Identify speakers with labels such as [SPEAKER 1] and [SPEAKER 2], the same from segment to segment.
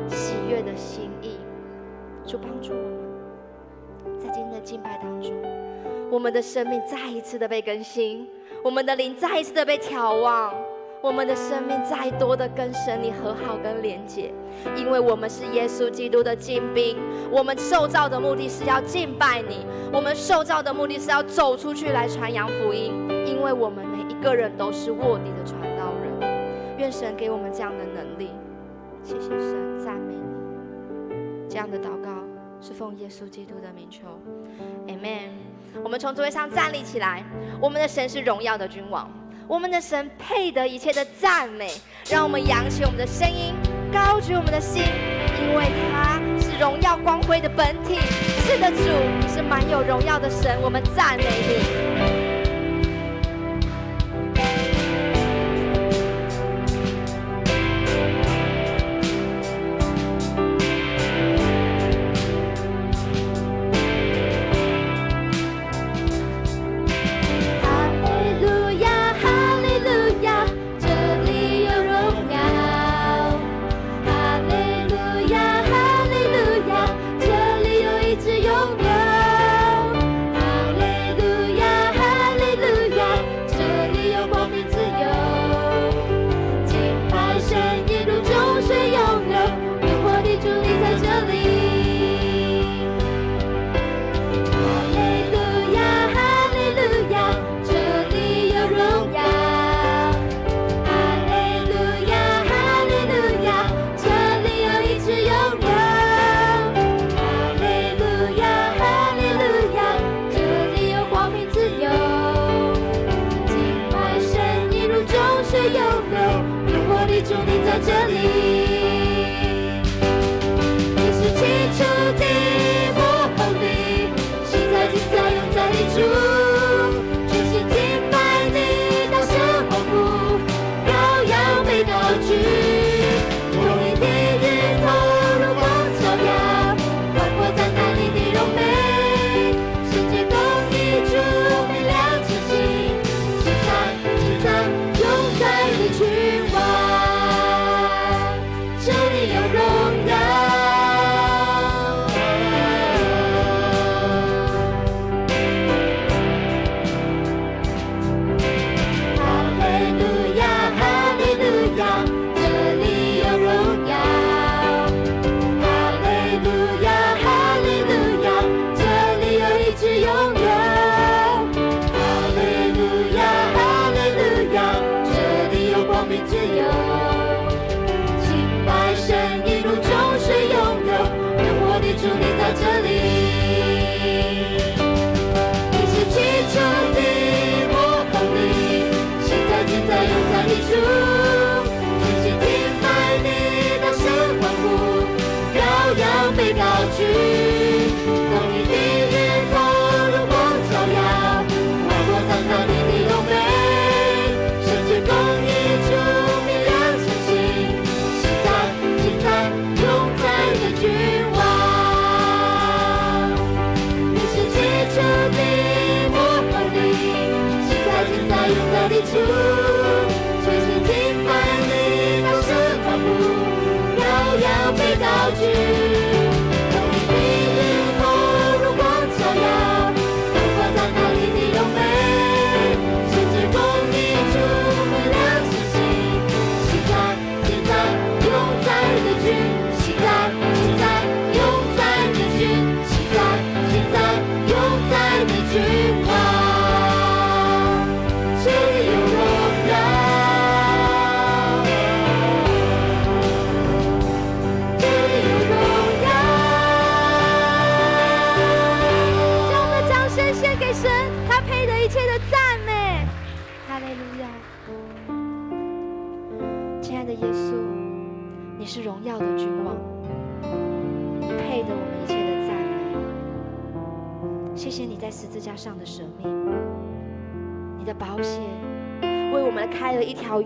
[SPEAKER 1] 喜悦的心意。主帮助我们，在今天的敬拜当中，我们的生命再一次的被更新，我们的灵再一次的被眺望，我们的生命再多的跟神你和好跟连结，因为我们是耶稣基督的精兵，我们受造的目的是要敬拜你，我们受造的目的是要走出去来传扬福音，因为我们每一个人都是卧底的传道人。愿神给我们这样的能力，谢谢神，赞美你。这样的祷告是奉耶稣基督的名求 ，Amen。我们从座位上站立起来，我们的神是荣耀的君王，我们的神配得一切的赞美，让我们扬起我们的声音，高举我们的心，因为他是荣耀光辉的本体。是的，主，你是满有荣耀的神，我们赞美你。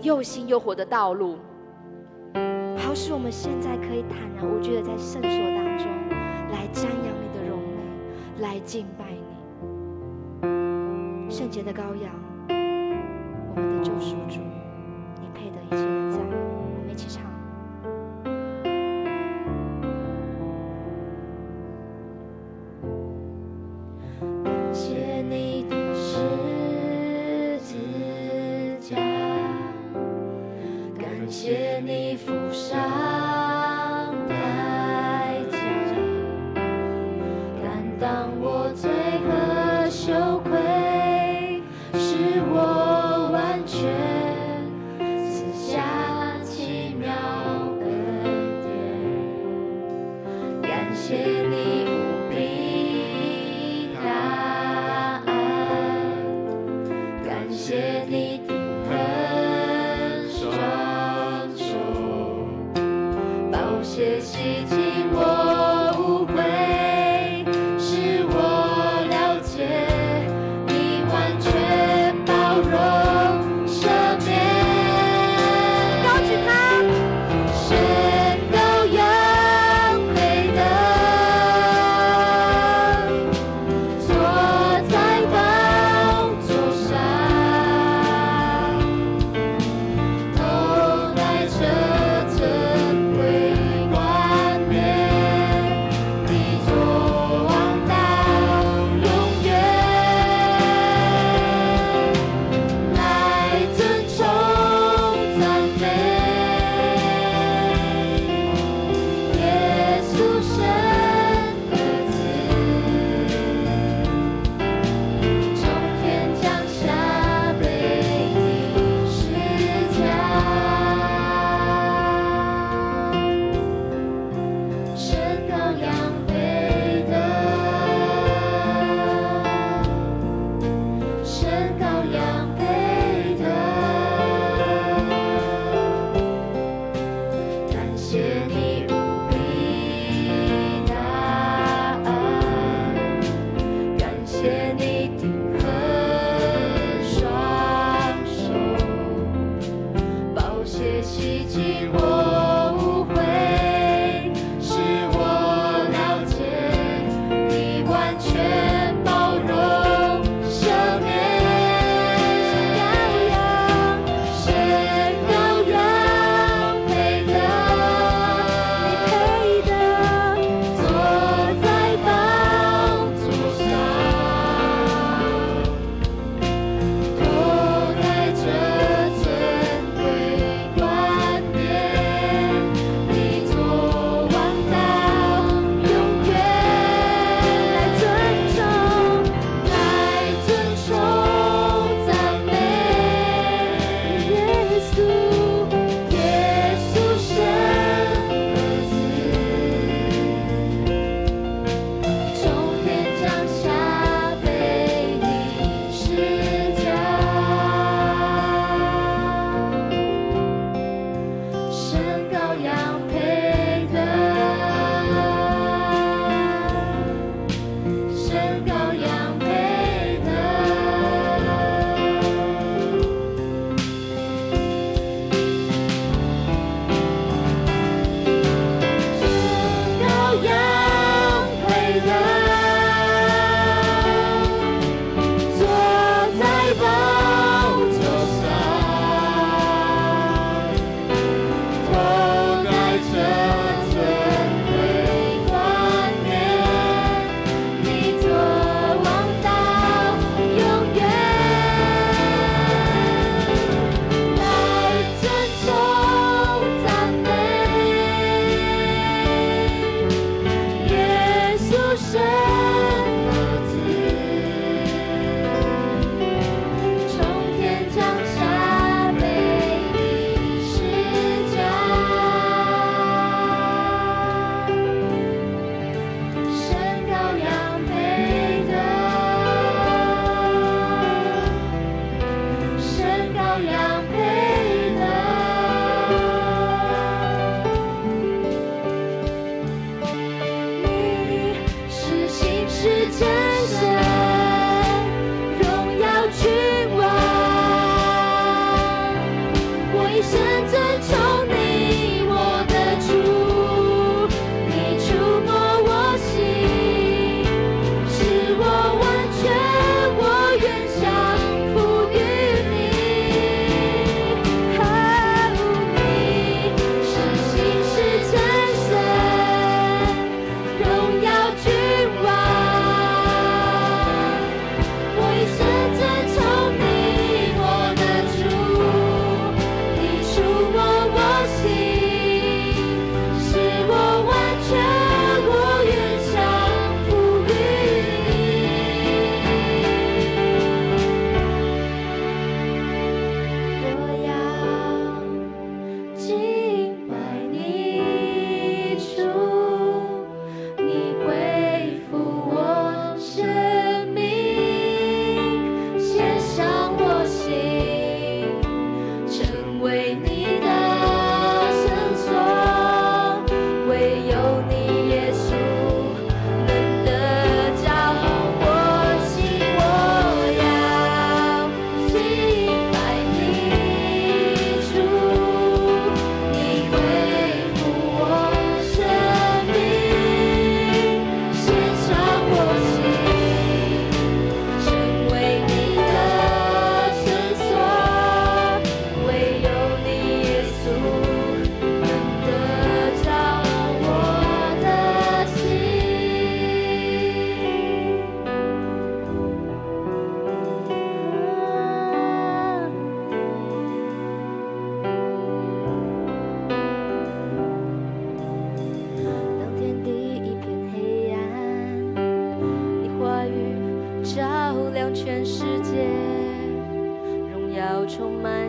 [SPEAKER 2] 又新又活的道路，好使我们现在可以坦然无惧的在圣所当中来瞻仰你的荣美，来敬拜你。圣洁的羔羊，我们的救赎主，你配得一切的赞。我们一起唱。
[SPEAKER 1] 谢你无比大爱，感谢你的很双手，宝血洗净我污秽，使我了解你完全包容赦免。高举它，神羔羊配得坐在宝座上，头戴着尊贵冠冕，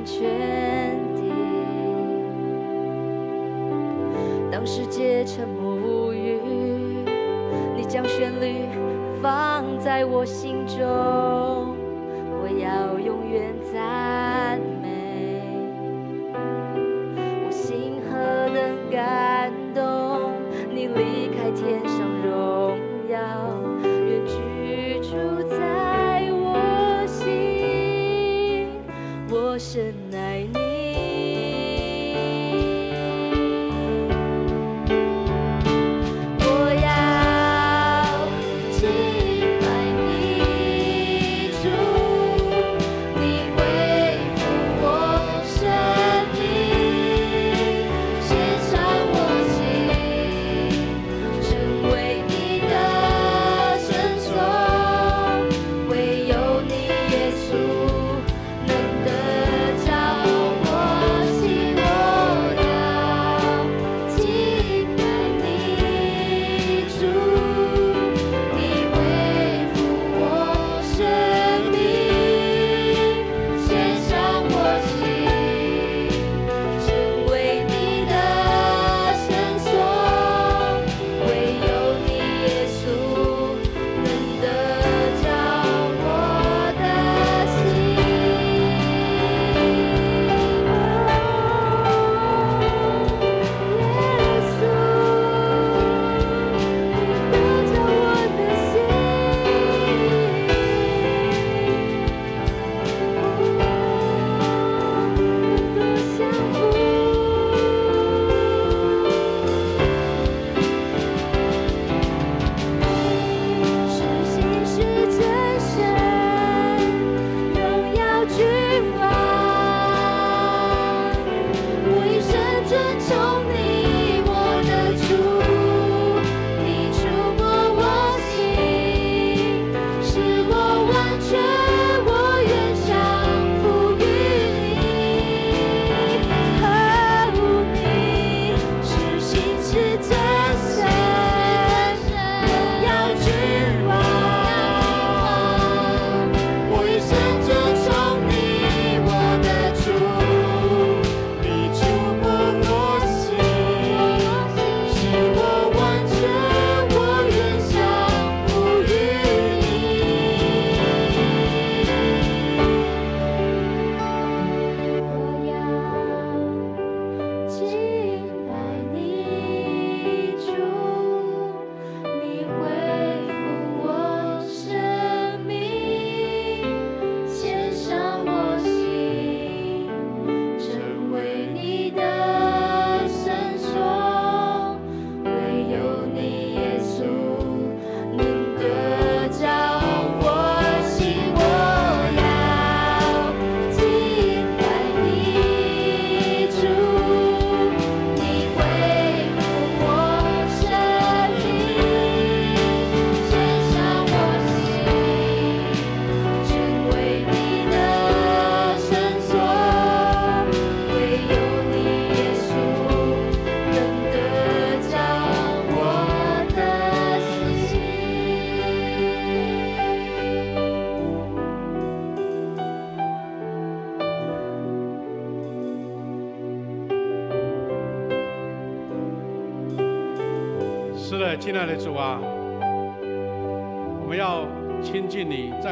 [SPEAKER 2] 完全地。当世界沉默无语，你将旋律放在我心中，我要永远赞美。我心何等感动，你离开天上荣耀，愿居住在我心，我深爱你。
[SPEAKER 3] 是的，亲爱的主啊，我们要亲近你，在你